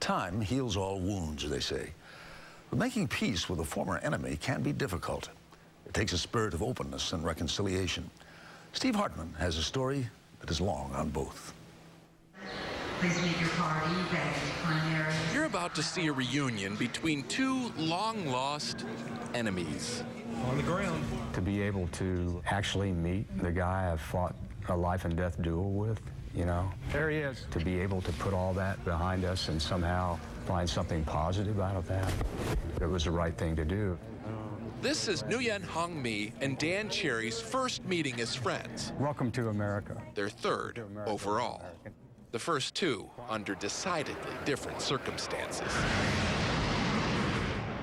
Time heals all wounds, they say. But making peace with a former enemy can be difficult. It takes a spirit of openness and reconciliation. Steve Hartman has a story that is long on both. Please meet your party. You're about to see a reunion between two long-lost enemies. On the ground. To be able to actually meet the guy I've fought a life and death duel with, you know. There he is. To be able to put all that behind us and somehow find something positive out of that. It was the right thing to do. This is Nguyen Hong Mi and Dan Cherry's first meeting as friends. Welcome to America. Their third overall. The first two under decidedly different circumstances.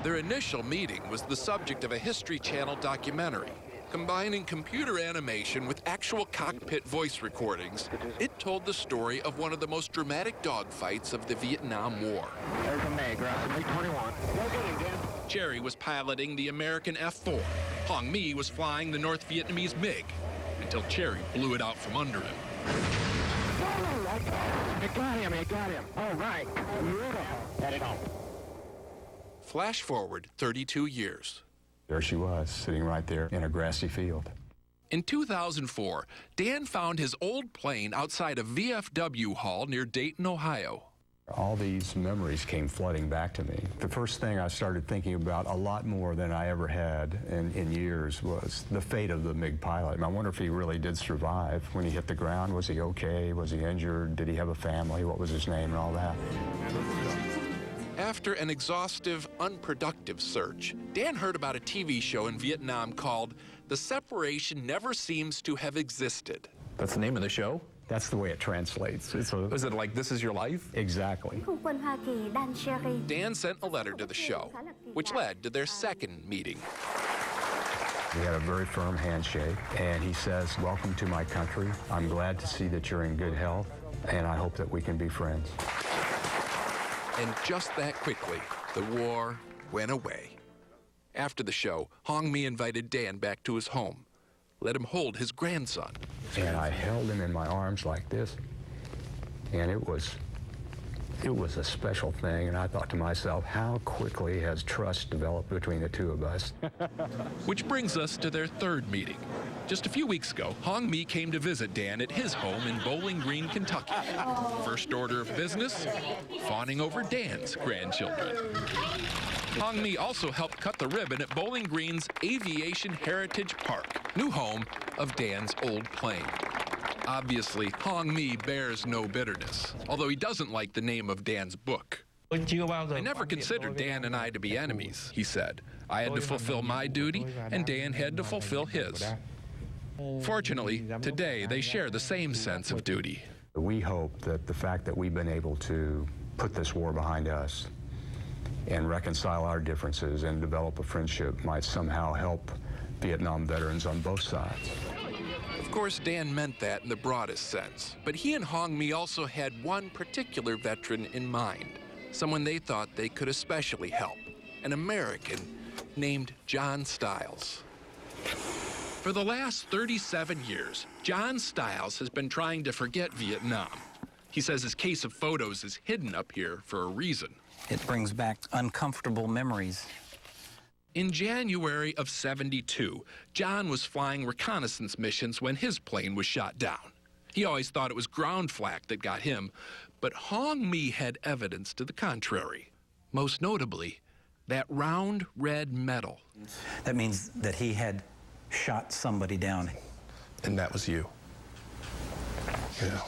Their initial meeting was the subject of a History Channel documentary. Combining computer animation with actual cockpit voice recordings, it told the story of one of the most dramatic dogfights of the Vietnam War. There's a MiG, right? MiG-21. Go get him, Dan. Cherry was piloting the American F-4. Hong Mi was flying the North Vietnamese MiG, until Cherry blew it out from under him. It got him. All right. Beautiful. Head it home. Flash forward 32 years. There she was, sitting right there in a grassy field. In 2004, Dan found his old plane outside a VFW hall near Dayton, Ohio. All these memories came flooding back to me. The first thing I started thinking about a lot more than I ever had in years was the fate of the MiG pilot. I wonder if he really did survive when he hit the ground. Was he okay? Was he injured? Did he have a family? What was his name and all that? After an exhaustive, unproductive search, Dan heard about a TV show in Vietnam called The Separation Never Seems to Have Existed. That's the name of the show? That's the way it translates. Is it like This Is Your Life? Exactly. Dan sent a letter to the show, which led to their second meeting. We had a very firm handshake, and he says, "Welcome to my country. I'm glad to see that you're in good health, and I hope that we can be friends." And just that quickly, the war went away. After the show, Hong Mi invited Dan back to his home, let him hold his grandson. And I held him in my arms like this, and it was a special thing, and I thought to myself, how quickly has trust developed between the two of us? Which brings us to their third meeting. Just a few weeks ago, Hong Mi came to visit Dan at his home in Bowling Green, Kentucky. First order of business, fawning over Dan's grandchildren. Hong Mi also helped cut the ribbon at Bowling Green's Aviation Heritage Park, new home of Dan's old plane. Obviously, Hong Mi bears no bitterness, although he doesn't like the name of Dan's book. I never considered Dan and I to be enemies, he said. I had to fulfill my duty, and Dan had to fulfill his. Fortunately, today they share the same sense of duty. We hope that the fact that we've been able to put this war behind us and reconcile our differences and develop a friendship might somehow help Vietnam veterans on both sides. Of course, Dan meant that in the broadest sense, but he and Hong Mi also had one particular veteran in mind, someone they thought they could especially help, an American named John Stiles. For the last 37 years, John Stiles has been trying to forget Vietnam. He says his case of photos is hidden up here for a reason. It brings back uncomfortable memories. In January of '72, John was flying reconnaissance missions when his plane was shot down. He always thought it was ground flak that got him, but Hong Mi had evidence to the contrary. Most notably, that round red metal. That means that he had shot somebody down. And that was you. Yeah.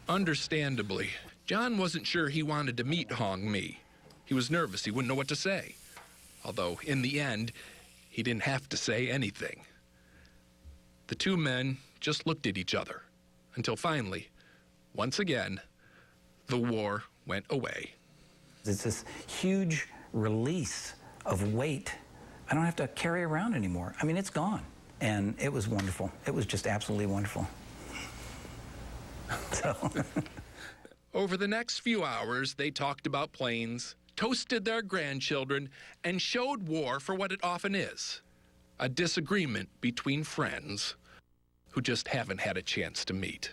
Understandably, John wasn't sure he wanted to meet Hong Mi. He was nervous he wouldn't know what to say. Although, in the end, he didn't have to say anything. The two men just looked at each other until finally, once again, the war went away. It's this huge release of weight I don't have to carry around anymore. I mean, it's gone. And it was wonderful. It was just absolutely wonderful. So. Over the next few hours, they talked about planes, toasted their grandchildren, and showed war for what it often is, a disagreement between friends who just haven't had a chance to meet.